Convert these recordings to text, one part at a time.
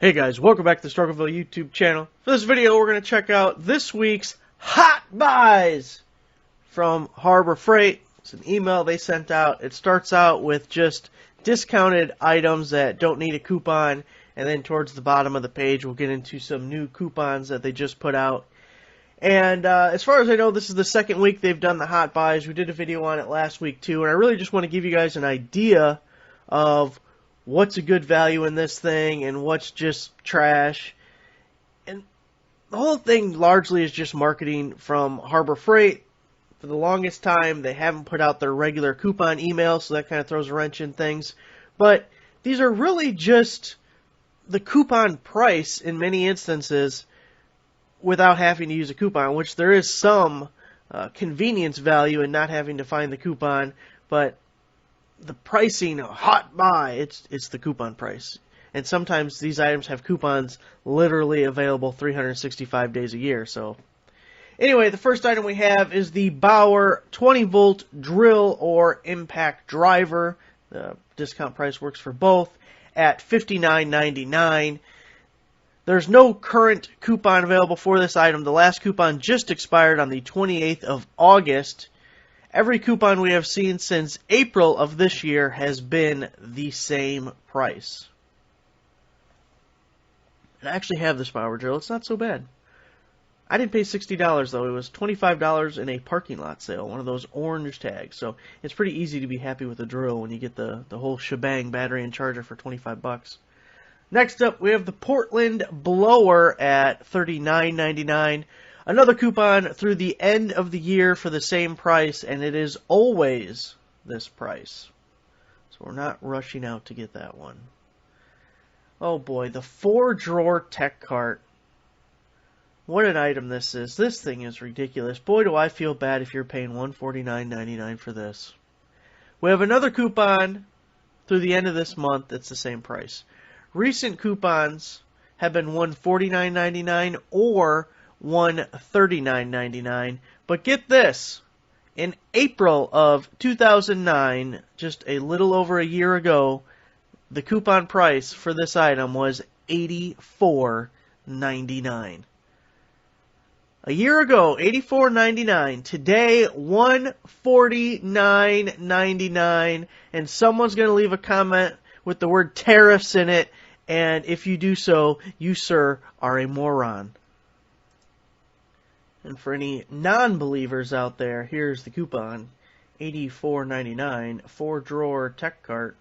Hey guys, welcome back to the Rockford YouTube channel. For this video, we're going to check out this week's Hot Buys from Harbor Freight. It's an email they sent out. It starts out with just discounted items that don't need a coupon, and then towards the bottom of the page, we'll get into some new coupons that they just put out. And as far as I know, this is the second week they've done the Hot Buys. We did a video on it last week too, and I really just want to give you guys an idea of what's a good value in this thing and what's just trash. And the whole thing largely is just marketing from Harbor Freight. For the longest time, they haven't put out their regular coupon email, so that kind of throws a wrench in things. But these are really just the coupon price in many instances without having to use a coupon, which there is some convenience value in not having to find the coupon, but the pricing, hot buy, it's the coupon price. And sometimes these items have coupons literally available 365 days a year. So anyway, the first item we have is the Bauer 20-volt drill or impact driver. The discount price works for both at $59.99. There's no current coupon available for this item. The last coupon just expired on the 28th of August. Every coupon we have seen since April of this year has been the same price. And I actually have this Bauer drill. It's not so bad. I didn't pay $60 though. It was $25 in a parking lot sale, one of those orange tags. So it's pretty easy to be happy with a drill when you get the whole shebang, battery and charger for 25 bucks. Next up, we have the Portland blower at $39.99. Another coupon through the end of the year for the same price, and it is always this price. So we're not rushing out to get that one. Oh boy, the 4-drawer tech cart. What an item this is. This thing is ridiculous. Boy, do I feel bad if you're paying $149.99 for this. We have another coupon through the end of this month. It's the same price. Recent coupons have been $149.99 or $139.99. But get this, in April of 2009, just a little over a year ago, the coupon price for this item was $84.99. A year ago, $84.99. Today, $149.99. And someone's going to leave a comment with the word tariffs in it. And if you do so, you, sir, are a moron. And for any non-believers out there, here's the coupon. $84.99, 4-drawer tech cart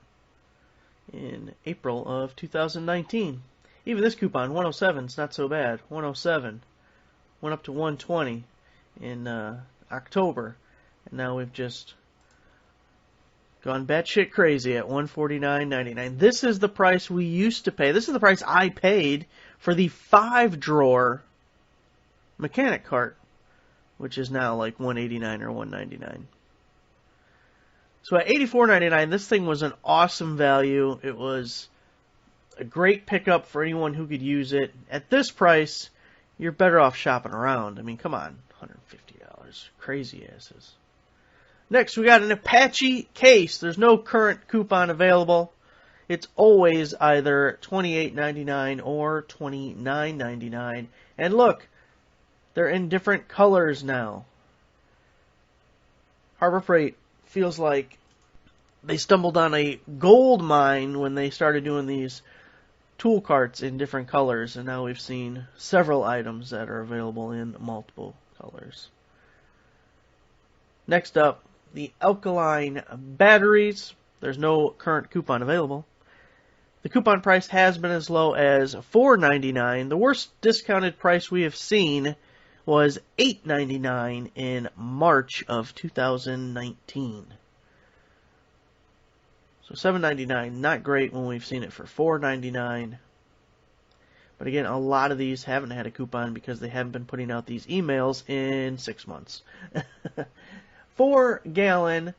in April of 2019. Even this coupon, $107, it's not so bad. $107. Went up to $120 in October. And now we've just gone batshit crazy at $149.99. This is the price we used to pay. This is the price I paid for the 5-drawer mechanic cart, which is now like $189 or $199. So at $84.99, this thing was an awesome value. It was a great pickup for anyone who could use it. At this price, you're better off shopping around. I mean, come on, $150. Crazy asses. Next, we got an Apache Case. There's no current coupon available. It's always either $28.99 or $29.99. And look, they're in different colors now. Harbor Freight feels like they stumbled on a gold mine when they started doing these tool carts in different colors. And now we've seen several items that are available in multiple colors. Next up, the alkaline batteries. There's no current coupon available. The coupon price has been as low as $4.99. The worst discounted price we have seen was $8.99 in March of 2019. So $7.99, not great when we've seen it for $4.99. But again, a lot of these haven't had a coupon because they haven't been putting out these emails in 6 months. 4-gallon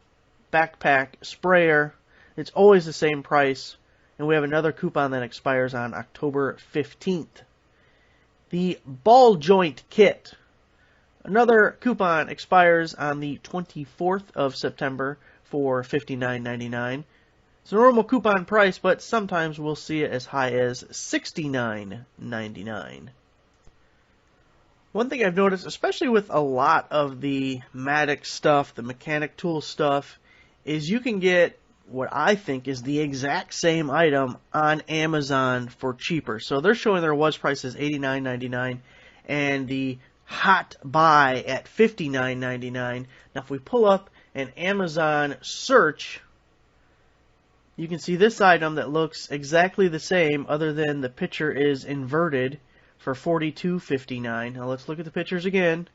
backpack sprayer. It's always the same price. And we have another coupon that expires on October 15th. The ball joint kit. Another coupon expires on the 24th of September for $59.99. It's a normal coupon price, but sometimes we'll see it as high as $69.99. One thing I've noticed, especially with a lot of the Matic stuff, the mechanic tool stuff, is you can get what I think is the exact same item on Amazon for cheaper. So they're showing their was price as $89.99 and the hot buy at $59.99. Now if we pull up an Amazon search, you can see this item that looks exactly the same other than the picture is inverted for $42.59. Now let's look at the pictures again.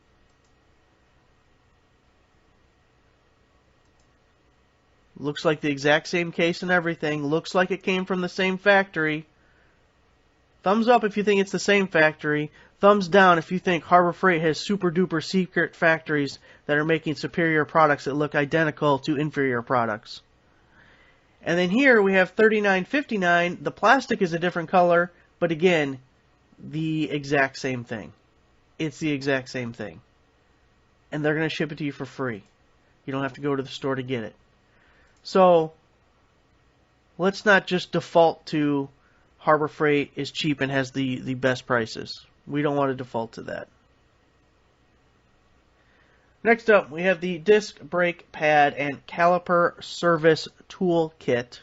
Looks like the exact same case and everything. Looks like it came from the same factory. Thumbs up if you think it's the same factory. Thumbs down if you think Harbor Freight has super duper secret factories that are making superior products that look identical to inferior products. And then here we have $39.59. The plastic is a different color, but again, the exact same thing. It's the exact same thing. And they're going to ship it to you for free. You don't have to go to the store to get it. So, let's not just default to Harbor Freight is cheap and has the best prices. We don't want to default to that. Next up, we have the disc brake pad and caliper service tool kit.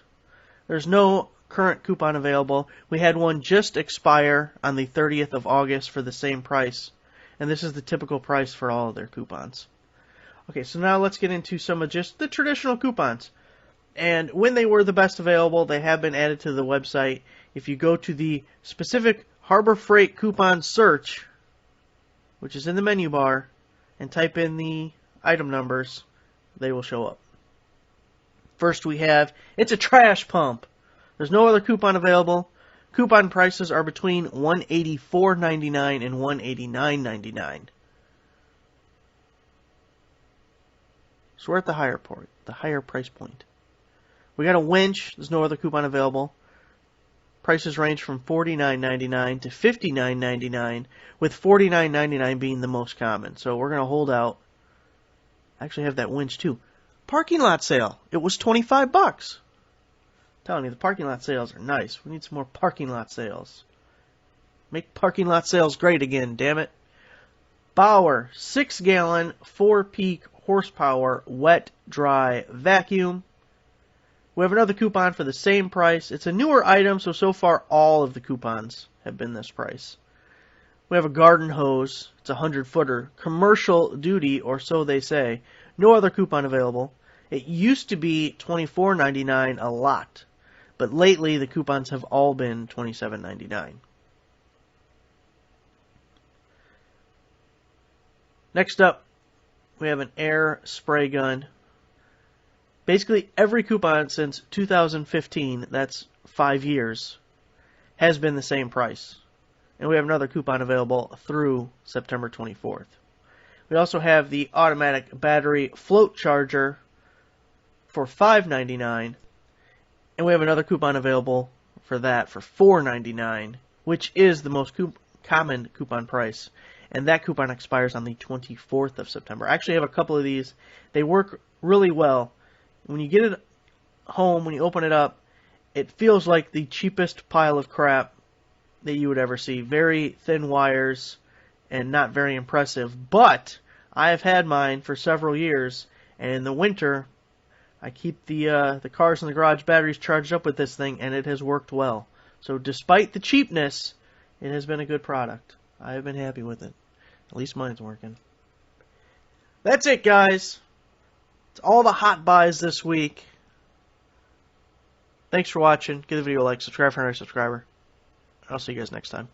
There's no current coupon available. We had one just expire on the 30th of August for the same price. And this is the typical price for all of their coupons. Okay, so now let's get into some of just the traditional coupons. And when they were the best available, they have been added to the website. If you go to the specific Harbor Freight coupon search, which is in the menu bar, and type in the item numbers, they will show up. First we have, it's a trash pump. There's no other coupon available. Coupon prices are between $184.99 and $189.99. So we're at the higher price point. We got a winch. There's no other coupon available. Prices range from $49.99 to $59.99, with $49.99 being the most common. So we're going to hold out. I actually have that winch too. Parking lot sale. It was $25. Telling you, the parking lot sales are nice. We need some more parking lot sales. Make parking lot sales great again, damn it. Bauer 6-gallon 4-peak horsepower wet dry vacuum. We have another coupon for the same price. It's a newer item, so far all of the coupons have been this price. We have a garden hose. It's a 100-footer. Commercial duty, or so they say. No other coupon available. It used to be $24.99 a lot, but lately the coupons have all been $27.99. Next up, we have an air spray gun. Basically, every coupon since 2015, that's 5 years, has been the same price. And we have another coupon available through September 24th. We also have the automatic battery float charger for $5.99. And we have another coupon available for that for $4.99, which is the most common coupon price. And that coupon expires on the 24th of September. I actually have a couple of these. They work really well. When you get it home, when you open it up, it feels like the cheapest pile of crap that you would ever see. Very thin wires and not very impressive. But I have had mine for several years, and in the winter, I keep the cars in the garage batteries charged up with this thing, and it has worked well. So despite the cheapness, it has been a good product. I have been happy with it. At least mine's working. That's it, guys. It's all the hot buys this week. Thanks for watching. Give the video a like, subscribe for another subscriber. I'll see you guys next time.